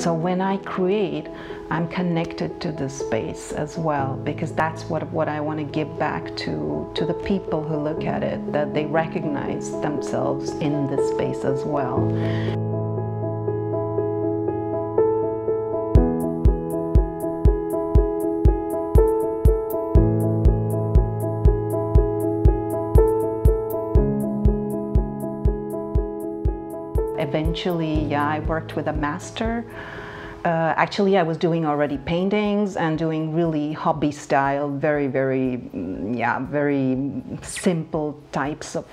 So when I create, I'm connected to this space as well, because that's what I want to give back to the people who look at it, that they recognize themselves in this space as well. Eventually, yeah, I worked with a master. Actually, I was doing already paintings and doing really hobby style, very simple types of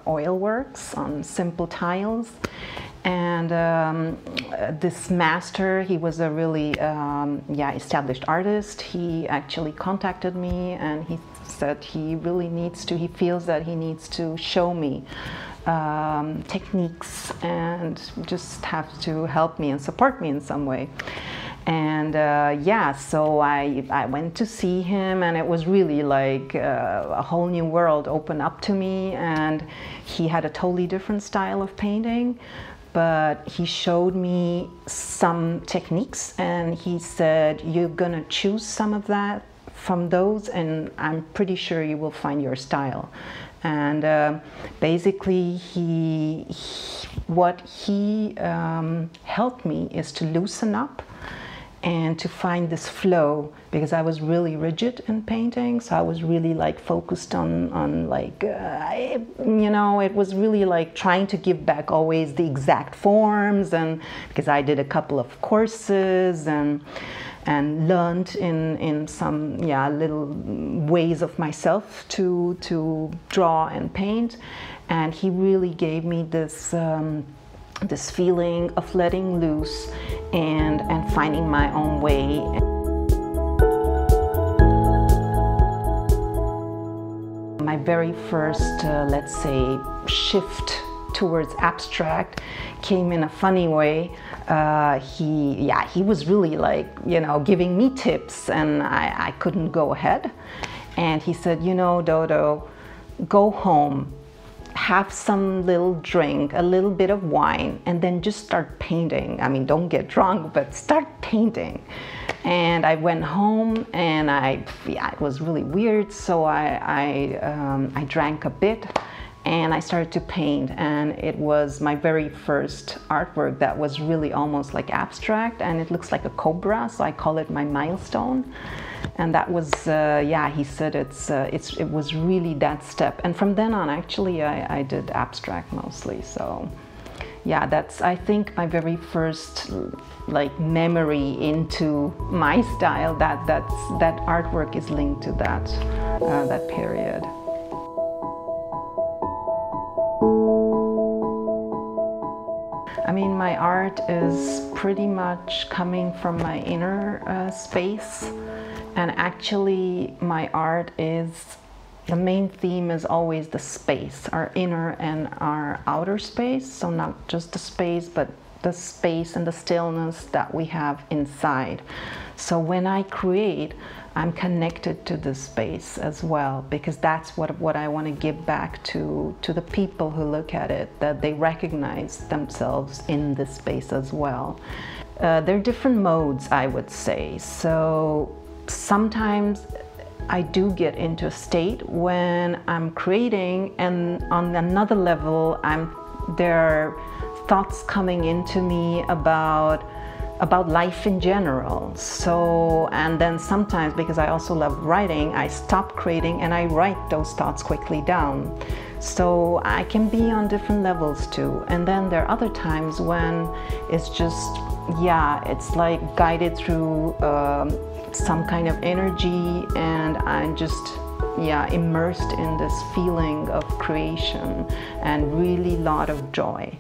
oil works on simple tiles. And this master, he was a really established artist. He actually contacted me and he said he feels that he needs to show me techniques and just have to help me and support me in some way. And so I went to see him, and it was really like a whole new world opened up to me. And he had a totally different style of painting, but he showed me some techniques and he said, you're gonna choose some of that from those and I'm pretty sure you will find your style. And basically what he helped me is to loosen up and to find this flow, because I was really rigid in painting. So I was really like focused on like, it was really like trying to give back always the exact forms, and because I did a couple of courses and learned in some little ways of myself to draw and paint. And he really gave me this this feeling of letting loose and finding my own way. My very first, let's say, shift towards abstract came in a funny way. He was really like, giving me tips, and I couldn't go ahead. And he said, Dodo, go home, have some little drink, a little bit of wine, and then just start painting. I mean, don't get drunk, but start painting. And I went home, and it was really weird. So I drank a bit, and I started to paint, and it was my very first artwork that was really almost like abstract, and it looks like a cobra, so I call it my milestone. And that was, he said it was really that step. And from then on, actually, I did abstract mostly. So yeah, that's, I think, my very first like memory into my style. That artwork is linked to that period. I mean, my art is pretty much coming from my inner space. And actually, my art is, the main theme is always the space, our inner and our outer space. So not just the space, but the space and the stillness that we have inside. So when I create, I'm connected to this space as well, because that's what I want to give back to the people who look at it, that they recognize themselves in this space as well. There are different modes, I would say. So sometimes I do get into a state when I'm creating, and on another level, there are thoughts coming into me about life in general. So, and then sometimes, because I also love writing, I stop creating and I write those thoughts quickly down. So I can be on different levels too. And then there are other times when it's just, it's like guided through some kind of energy, and I'm just immersed in this feeling of creation and really lot of joy.